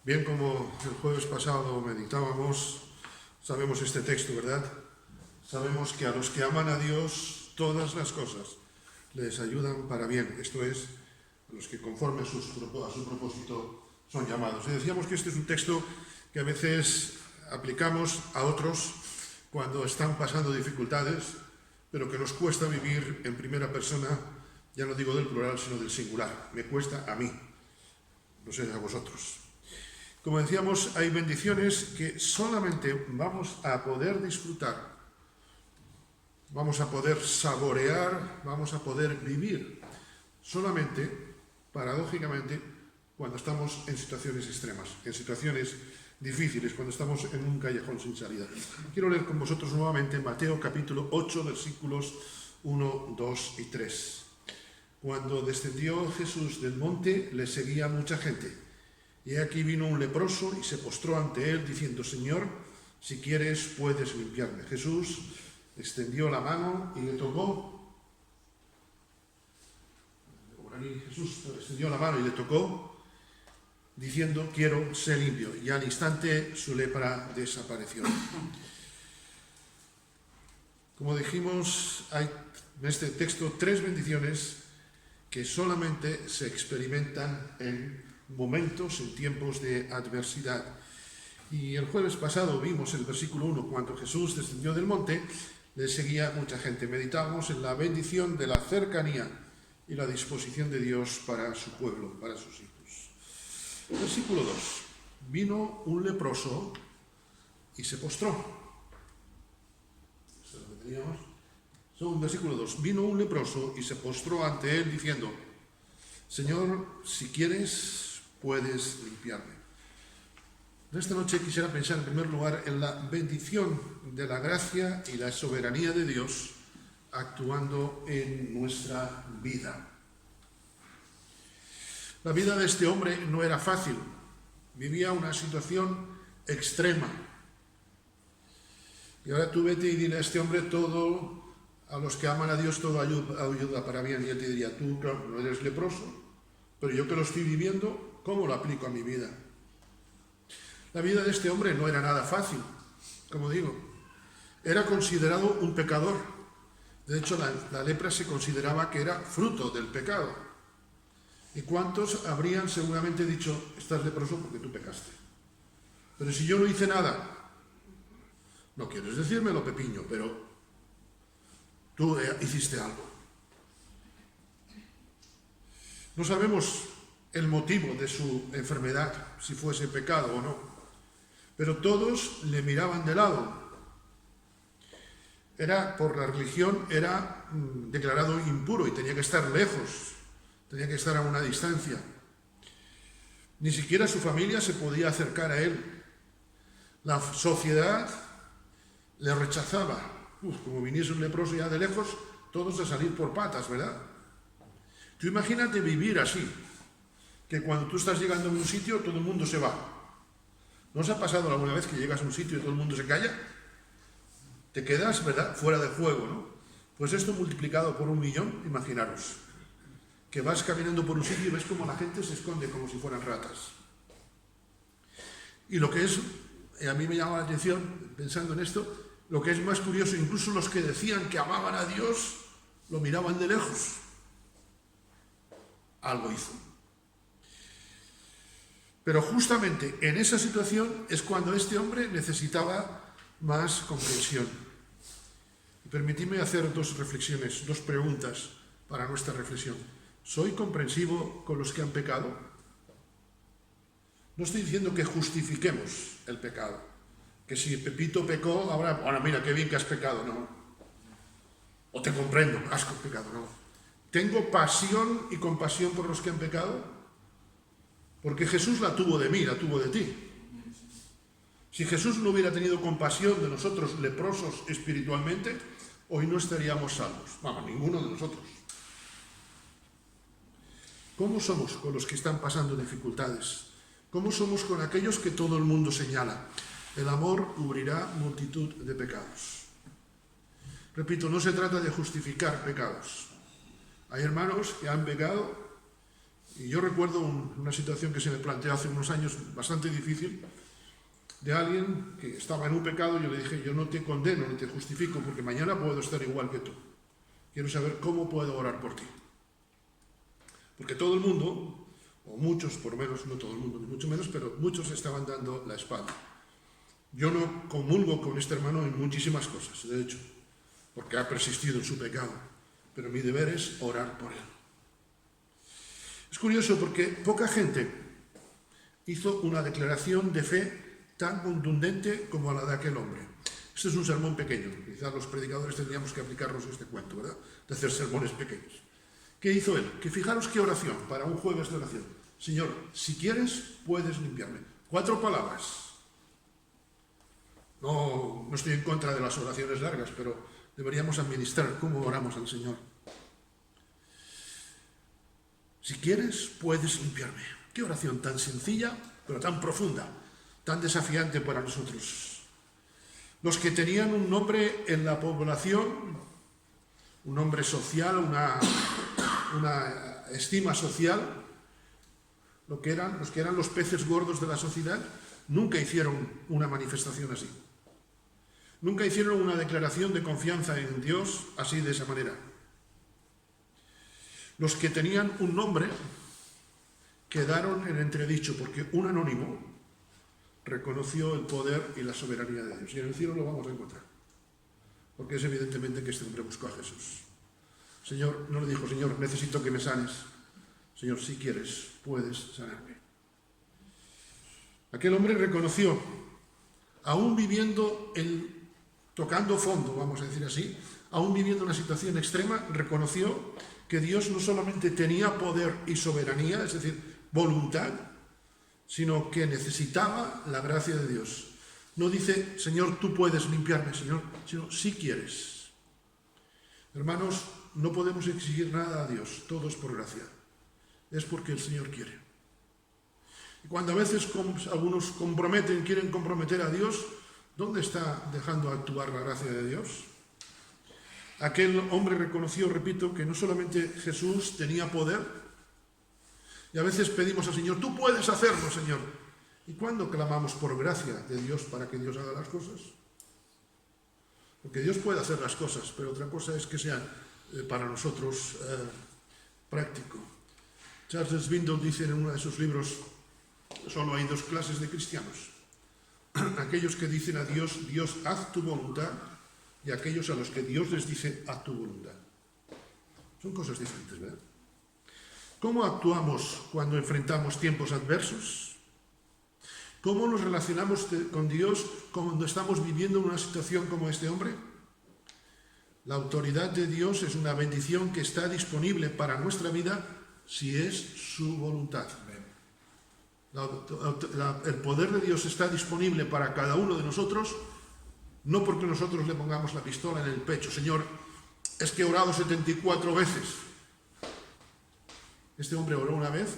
Bien, como el jueves pasado meditábamos, sabemos este texto, ¿verdad? Sabemos que a los que aman a Dios, todas las cosas les ayudan para bien. Esto es, a los que conforme a su propósito son llamados. Y decíamos que este es un texto que a veces aplicamos a otros cuando están pasando dificultades, pero que nos cuesta vivir en primera persona, ya no digo del plural, sino del singular. Me cuesta a mí, no sé a vosotros. Como decíamos, hay bendiciones que solamente vamos a poder disfrutar, vamos a poder saborear, vamos a poder vivir, solamente, paradójicamente, cuando estamos en situaciones extremas, en situaciones difíciles, cuando estamos en un callejón sin salida. Quiero leer con vosotros nuevamente Mateo capítulo 8, versículos 1, 2 y 3. Cuando descendió Jesús del monte, le seguía mucha gente. Y aquí vino un leproso y se postró ante él, diciendo: Señor, si quieres, puedes limpiarme. Jesús extendió la mano y le tocó. Jesús extendió la mano y le tocó, diciendo: quiero ser limpio. Y al instante su lepra desapareció. Como dijimos, hay en este texto tres bendiciones que solamente se experimentan en momentos, en tiempos de adversidad. Y el jueves pasado vimos el versículo 1, cuando Jesús descendió del monte, le seguía mucha gente. Meditábamos en la bendición de la cercanía y la disposición de Dios para su pueblo, para sus hijos. Versículo 2. Vino un leproso y se postró. Esto es lo que teníamos. Versículo 2. Vino un leproso y se postró ante él, diciendo: Señor, si quieres, puedes limpiarme. Esta noche quisiera pensar en primer lugar en la bendición de la gracia y la soberanía de Dios actuando en nuestra vida. La vida de este hombre no era fácil, vivía una situación extrema. Y ahora tú vete y dile a este hombre todo, a los que aman a Dios todo ayuda para bien. Y él te diría: tú no eres leproso, pero yo que lo estoy viviendo, ¿cómo lo aplico a mi vida? La vida de este hombre no era nada fácil, como digo. Era considerado un pecador. De hecho, la lepra se consideraba que era fruto del pecado. ¿Y cuántos habrían seguramente dicho: estás leproso porque tú pecaste? Pero si yo no hice nada, no quieres decírmelo, Pepiño, pero tú hiciste algo. No sabemos el motivo de su enfermedad, si fuese pecado o no, pero todos le miraban de lado. Por la religión, era declarado impuro y tenía que estar lejos, tenía que estar a una distancia. Ni siquiera su familia se podía acercar a él. La sociedad le rechazaba. Como viniese un leproso ya de lejos, todos a salir por patas, ¿verdad? Tú imagínate vivir así, que cuando tú estás llegando a un sitio todo el mundo se va. ¿No os ha pasado alguna vez que llegas a un sitio y todo el mundo se calla? Te quedas, ¿verdad?, fuera de juego, ¿no? Pues esto multiplicado por 1.000.000, imaginaros. Que vas caminando por un sitio y ves como la gente se esconde como si fueran ratas. Y lo que es, a mí me llama la atención, pensando en esto, lo que es más curioso, incluso los que decían que amaban a Dios, lo miraban de lejos. Algo hizo. Pero justamente en esa situación es cuando este hombre necesitaba más comprensión. Y permitidme hacer dos reflexiones, dos preguntas para nuestra reflexión. ¿Soy comprensivo con los que han pecado? No estoy diciendo que justifiquemos el pecado, que si Pepito pecó, ahora, bueno, mira, qué bien que has pecado, no. O te comprendo, has pecado, no. ¿Tengo pasión y compasión por los que han pecado? Porque Jesús la tuvo de mí, la tuvo de ti. Si Jesús no hubiera tenido compasión de nosotros leprosos espiritualmente, hoy no estaríamos salvos. Vamos, ninguno de nosotros. ¿Cómo somos con los que están pasando dificultades? ¿Cómo somos con aquellos que todo el mundo señala? El amor cubrirá multitud de pecados. Repito, no se trata de justificar pecados. Hay hermanos que han pecado, y yo recuerdo una situación que se me planteó hace unos años bastante difícil, de alguien que estaba en un pecado. Yo le dije, yo no te condeno ni te justifico, porque mañana puedo estar igual que tú. Quiero saber cómo puedo orar por ti. Porque todo el mundo, o muchos por lo menos, no todo el mundo ni mucho menos, pero muchos estaban dando la espalda. Yo no comulgo con este hermano en muchísimas cosas, de hecho, porque ha persistido en su pecado, pero mi deber es orar por él. Es curioso porque poca gente hizo una declaración de fe tan contundente como la de aquel hombre. Este es un sermón pequeño, quizás los predicadores tendríamos que aplicarnos este cuento, ¿verdad?, de hacer sermones pequeños. ¿Qué hizo él? Que fijaros qué oración, para un jueves de oración. Señor, si quieres, puedes limpiarme. 4 palabras. No estoy en contra de las oraciones largas, pero deberíamos administrar cómo oramos al Señor. Si quieres, puedes limpiarme. Qué oración tan sencilla, pero tan profunda, tan desafiante para nosotros. Los que tenían un nombre en la población, un nombre social, una estima social, los que eran los peces gordos de la sociedad, nunca hicieron una manifestación así. Nunca hicieron una declaración de confianza en Dios así, de esa manera. Los que tenían un nombre quedaron en entredicho, porque un anónimo reconoció el poder y la soberanía de Dios. Y en el cielo lo vamos a encontrar, porque es evidentemente que este hombre buscó a Jesús. Señor, no le dijo, Señor, necesito que me sanes. Señor, si quieres, puedes sanarme. Aquel hombre reconoció, aún viviendo tocando fondo, vamos a decir así, aún viviendo una situación extrema, reconoció que Dios no solamente tenía poder y soberanía, es decir, voluntad, sino que necesitaba la gracia de Dios. No dice, Señor, tú puedes limpiarme, Señor, sino si quieres. Hermanos, no podemos exigir nada a Dios, todo es por gracia. Es porque el Señor quiere. Y cuando a veces algunos quieren comprometer a Dios, ¿dónde está dejando actuar la gracia de Dios? Aquel hombre reconoció, repito, que no solamente Jesús tenía poder, y a veces pedimos al Señor, tú puedes hacerlo, Señor. ¿Y cuándo clamamos por gracia de Dios para que Dios haga las cosas? Porque Dios puede hacer las cosas, pero otra cosa es que sea para nosotros práctico. Charles Swindoll dice en uno de sus libros, solo hay 2 clases de cristianos. Aquellos que dicen a Dios, Dios, haz tu voluntad, y aquellos a los que Dios les dice, haz tu voluntad. Son cosas diferentes, ¿verdad? ¿Cómo actuamos cuando enfrentamos tiempos adversos? ¿Cómo nos relacionamos con Dios cuando estamos viviendo una situación como este hombre? La autoridad de Dios es una bendición que está disponible para nuestra vida si es su voluntad. El poder de Dios está disponible para cada uno de nosotros, no porque nosotros le pongamos la pistola en el pecho. Señor, es que he orado 74 veces. Este hombre oró una vez.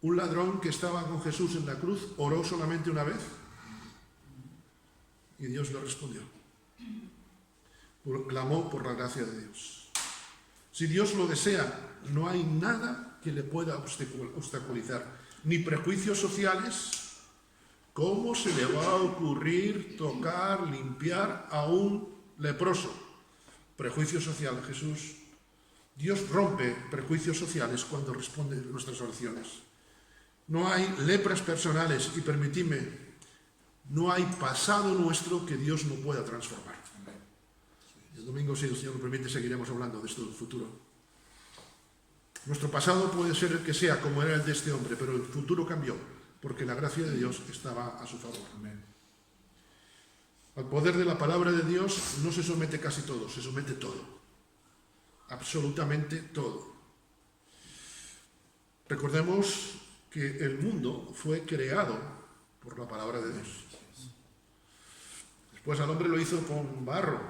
Un ladrón que estaba con Jesús en la cruz oró solamente una vez. Y Dios le respondió. Clamó por la gracia de Dios. Si Dios lo desea, no hay nada que le pueda obstaculizar. Ni prejuicios sociales. ¿Cómo se le va a ocurrir tocar, limpiar a un leproso? Prejuicio social, Jesús. Dios rompe prejuicios sociales cuando responde a nuestras oraciones. No hay lepras personales y permitidme, no hay pasado nuestro que Dios no pueda transformar. El domingo, si el Señor lo permite, seguiremos hablando de esto del futuro. Nuestro pasado puede ser el que sea como era el de este hombre, pero el futuro cambió, porque la gracia de Dios estaba a su favor. Al poder de la palabra de Dios no se somete casi todo, se somete todo. Absolutamente todo. Recordemos que el mundo fue creado por la palabra de Dios. Después al hombre lo hizo con barro,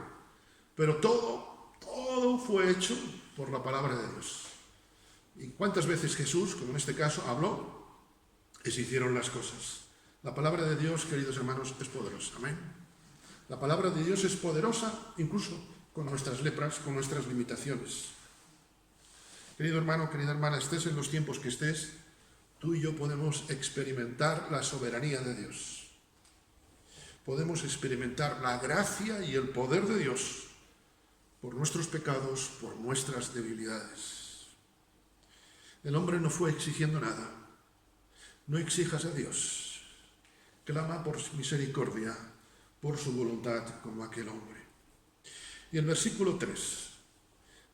pero todo fue hecho por la palabra de Dios. ¿Y cuántas veces Jesús, como en este caso, habló y se hicieron las cosas? La palabra de Dios, queridos hermanos, es poderosa. Amén. La palabra de Dios es poderosa incluso con nuestras lepras, con nuestras limitaciones. Querido hermano, querida hermana, estés en los tiempos que estés, tú y yo podemos experimentar la soberanía de Dios. Podemos experimentar la gracia y el poder de Dios por nuestros pecados, por nuestras debilidades. El hombre no fue exigiendo nada. No exijas a Dios. Clama por misericordia, por su voluntad, como aquel hombre. Y el versículo 3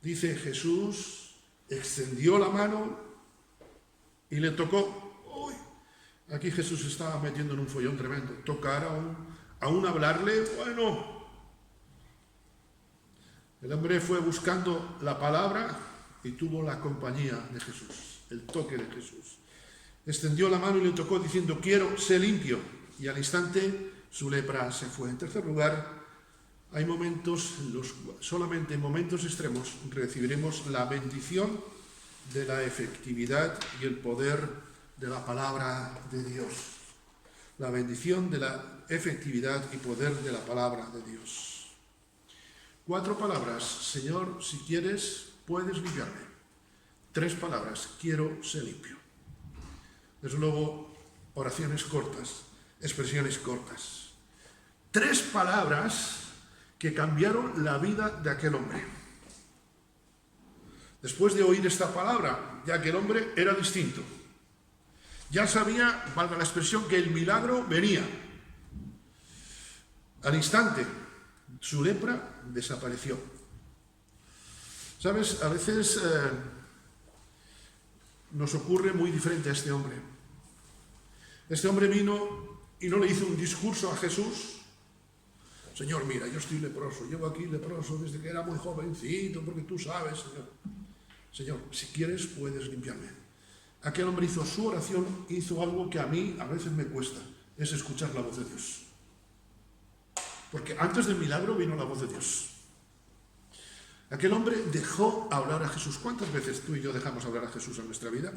dice: Jesús extendió la mano y le tocó. Uy, aquí Jesús estaba metiendo en un follón tremendo. Tocar aún hablarle, bueno. El hombre fue buscando la palabra y tuvo la compañía de Jesús, el toque de Jesús. Extendió la mano y le tocó diciendo: quiero, sé limpio. Y al instante su lepra se fue. En tercer lugar, hay momentos, solamente en momentos extremos recibiremos la bendición de la efectividad y el poder de la palabra de Dios. La bendición de la efectividad y poder de la palabra de Dios. 4 palabras: Señor, si quieres, puedes limpiarme. 3 palabras: quiero ser limpio. Desde luego, oraciones cortas, expresiones cortas. 3 palabras que cambiaron la vida de aquel hombre. Después de oír esta palabra, ya que el hombre era distinto. Ya sabía, valga la expresión, que el milagro venía. Al instante, su lepra desapareció. ¿Sabes? A veces nos ocurre muy diferente a este hombre. Este hombre vino y no le hizo un discurso a Jesús. Señor, mira, yo estoy leproso, llevo aquí leproso desde que era muy jovencito, porque tú sabes, Señor. Señor, si quieres, puedes limpiarme. Aquel hombre hizo su oración, hizo algo que a mí a veces me cuesta, es escuchar la voz de Dios. Porque antes del milagro vino la voz de Dios. Aquel hombre dejó hablar a Jesús. ¿Cuántas veces tú y yo dejamos hablar a Jesús en nuestra vida?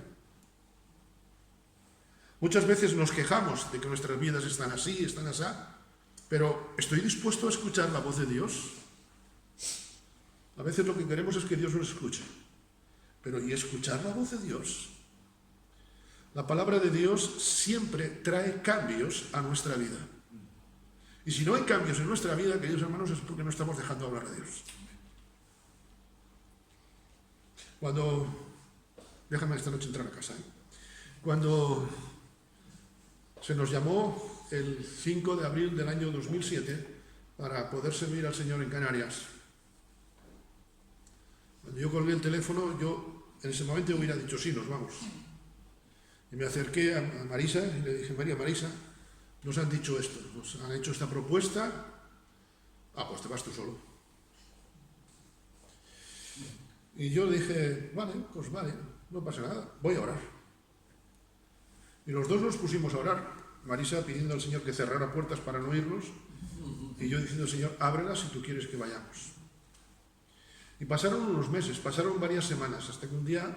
Muchas veces nos quejamos de que nuestras vidas están así, están así, pero ¿estoy dispuesto a escuchar la voz de Dios? A veces lo que queremos es que Dios nos escuche. Pero ¿y escuchar la voz de Dios? La palabra de Dios siempre trae cambios a nuestra vida. Y si no hay cambios en nuestra vida, queridos hermanos, es porque no estamos dejando hablar a Dios. Déjame esta noche entrar a casa. Cuando se nos llamó el 5 de abril del año 2007 para poder servir al Señor en Canarias, cuando yo colgué el teléfono, yo en ese momento hubiera dicho: sí, nos vamos. Y me acerqué a Marisa y le dije: María, Marisa, nos han dicho esto, nos han hecho esta propuesta. Pues te vas tú solo. Y yo le dije: vale, pues vale, no pasa nada, voy a orar. Y los dos nos pusimos a orar. Marisa pidiendo al Señor que cerrara puertas para no irnos, y yo diciendo: Señor, ábrelas si tú quieres que vayamos. Y pasaron unos meses, pasaron varias semanas, hasta que un día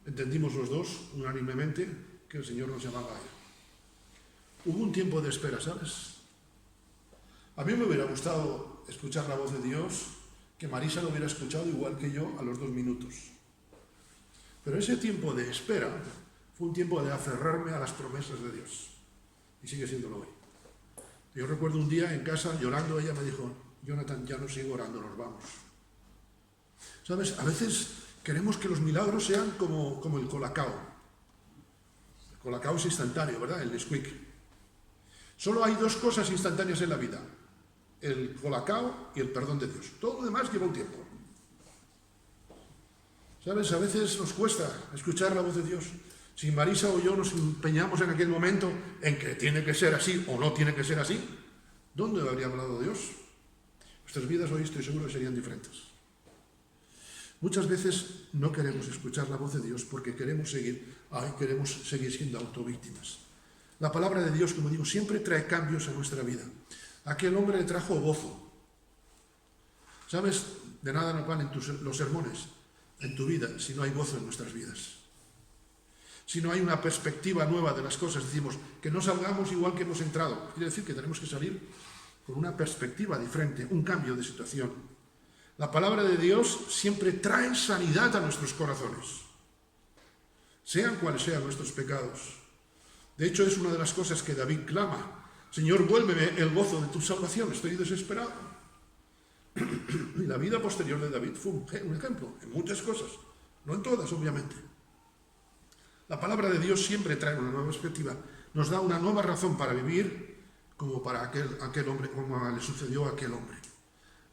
entendimos los dos, unánimemente, que el Señor nos llamaba a ir. Hubo un tiempo de espera, ¿sabes? A mí me hubiera gustado escuchar la voz de Dios, que Marisa lo hubiera escuchado igual que yo a los 2 minutos. Pero ese tiempo de espera fue un tiempo de aferrarme a las promesas de Dios. Y sigue siéndolo hoy. Yo recuerdo un día en casa llorando, ella me dijo: Jonathan, ya no sigo orando, nos vamos. ¿Sabes? A veces queremos que los milagros sean como el Colacao. El Colacao es instantáneo, ¿verdad? El Nesquik. Solo hay 2 cosas instantáneas en la vida: el Colacao y el perdón de Dios. Todo lo demás lleva un tiempo. ¿Sabes? A veces nos cuesta escuchar la voz de Dios. Si Marisa o yo nos empeñamos en aquel momento en que tiene que ser así o no tiene que ser así, ¿dónde habría hablado Dios? Nuestras vidas hoy estoy seguro que serían diferentes. Muchas veces no queremos escuchar la voz de Dios porque queremos seguir siendo autovíctimas. La palabra de Dios, como digo, siempre trae cambios a nuestra vida. A aquel hombre le trajo gozo. ¿Sabes? De nada nos valen los sermones en tu vida si no hay gozo en nuestras vidas. Si no hay una perspectiva nueva de las cosas, decimos que no salgamos igual que hemos entrado. Quiere decir que tenemos que salir con una perspectiva diferente, un cambio de situación. La palabra de Dios siempre trae sanidad a nuestros corazones, sean cuales sean nuestros pecados. De hecho, es una de las cosas que David clama: Señor, vuélveme el gozo de tu salvación, estoy desesperado. Y la vida posterior de David fue un ejemplo en muchas cosas, no en todas, obviamente. La palabra de Dios siempre trae una nueva perspectiva, nos da una nueva razón para vivir, como para aquel hombre, como le sucedió a aquel hombre.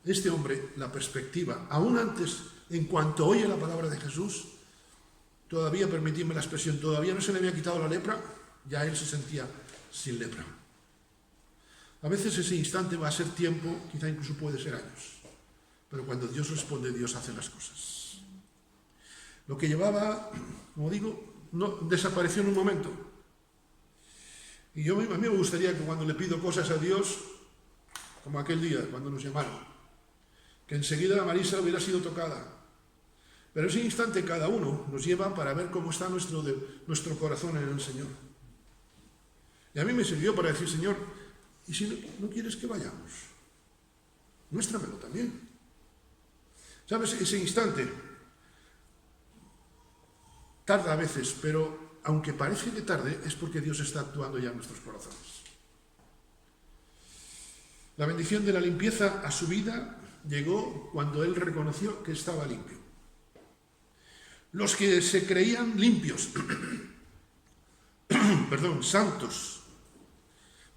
Este hombre, la perspectiva, aún antes, en cuanto oye la palabra de Jesús, todavía, permitidme la expresión, todavía no se le había quitado la lepra, ya él se sentía sin lepra. A veces ese instante va a ser tiempo, quizá incluso puede ser años, pero cuando Dios responde, Dios hace las cosas. Lo que llevaba, como digo, no desapareció en un momento. Y a mí me gustaría que cuando le pido cosas a Dios, como aquel día cuando nos llamaron, que enseguida Marisa hubiera sido tocada. Pero ese instante cada uno nos lleva para ver cómo está nuestro corazón en el Señor. Y a mí me sirvió para decir: Señor, ¿y si no quieres que vayamos? Muéstramelo también. ¿Sabes? Ese instante tarda a veces, pero aunque parece que tarde, es porque Dios está actuando ya en nuestros corazones. La bendición de la limpieza a su vida llegó cuando él reconoció que estaba limpio. Los que se creían limpios, santos,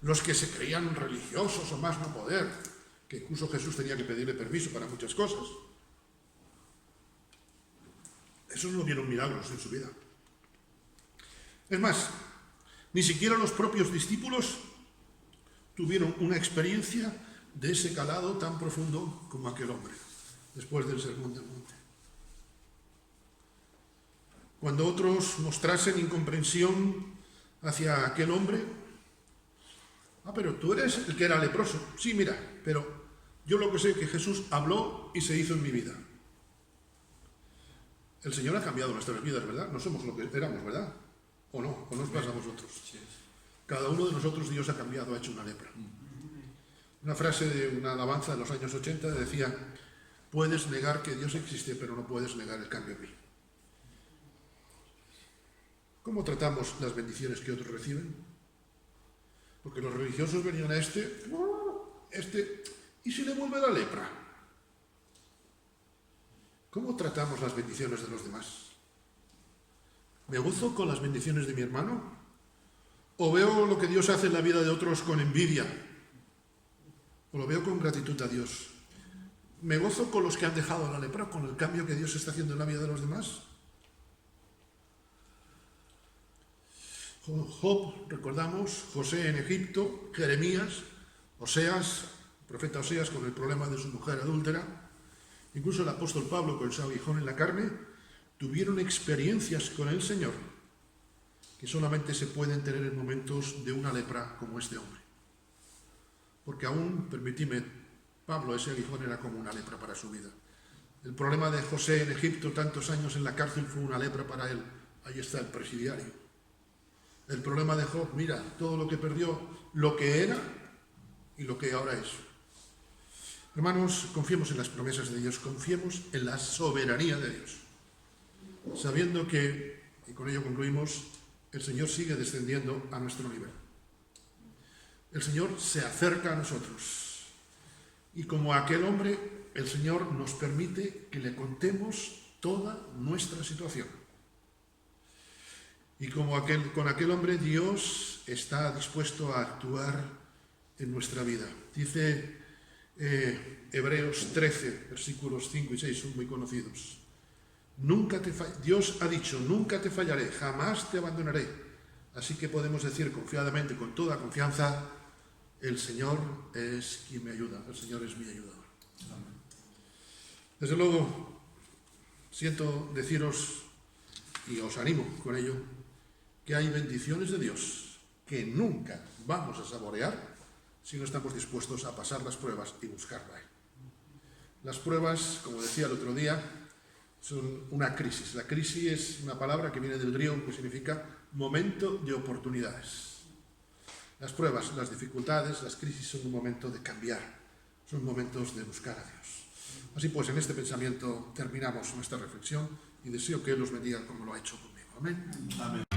los que se creían religiosos o más no poder, que incluso Jesús tenía que pedirle permiso para muchas cosas, esos no vieron milagros en su vida. Es más, ni siquiera los propios discípulos tuvieron una experiencia de ese calado tan profundo como aquel hombre, después del Sermón del Monte. Cuando otros mostrasen incomprensión hacia aquel hombre: pero tú eres el que era leproso. Sí, mira, pero yo lo que sé es que Jesús habló y se hizo en mi vida. El Señor ha cambiado nuestras vidas, ¿verdad? No somos lo que éramos, ¿verdad? ¿O no? ¿O nos pasa a vosotros? Cada uno de nosotros Dios ha cambiado, ha hecho una lepra. Una frase de una alabanza de los años 80 decía: puedes negar que Dios existe, pero no puedes negar el cambio en mí. ¿Cómo tratamos las bendiciones que otros reciben? Porque los religiosos venían a ¿y si le vuelve la lepra? ¿Cómo tratamos las bendiciones de los demás? ¿Me gozo con las bendiciones de mi hermano? ¿O veo lo que Dios hace en la vida de otros con envidia? ¿O lo veo con gratitud a Dios? ¿Me gozo con los que han dejado la lepra, con el cambio que Dios está haciendo en la vida de los demás? Job, recordamos, José en Egipto, Jeremías, Oseas, el profeta Oseas con el problema de su mujer adúltera, incluso el apóstol Pablo con su aguijón en la carne, tuvieron experiencias con el Señor que solamente se pueden tener en momentos de una lepra como este hombre. Porque aún, permitidme, Pablo, ese aguijón era como una lepra para su vida. El problema de José en Egipto, tantos años en la cárcel, fue una lepra para él. Ahí está el presidiario. El problema de Job, mira, todo lo que perdió, lo que era y lo que ahora es. Hermanos, confiemos en las promesas de Dios, confiemos en la soberanía de Dios, sabiendo que, y con ello concluimos, el Señor sigue descendiendo a nuestro nivel. El Señor se acerca a nosotros y como a aquel hombre, el Señor nos permite que le contemos toda nuestra situación. Y como con aquel hombre, Dios está dispuesto a actuar en nuestra vida. Dice Hebreos 13, versículos 5 y 6, son muy conocidos. Dios ha dicho: nunca te fallaré, jamás te abandonaré. Así que podemos decir confiadamente, con toda confianza: el Señor es quien me ayuda, el Señor es mi ayudador. Amén. Desde luego, siento deciros, y os animo con ello, que hay bendiciones de Dios que nunca vamos a saborear si no estamos dispuestos a pasar las pruebas y buscarla. Las pruebas, como decía el otro día, son una crisis. La crisis es una palabra que viene del griego que significa momento de oportunidades. Las pruebas, las dificultades, las crisis son un momento de cambiar, son momentos de buscar a Dios. Así pues, en este pensamiento terminamos nuestra reflexión y deseo que Él os bendiga como lo ha hecho conmigo. Amén. Amén.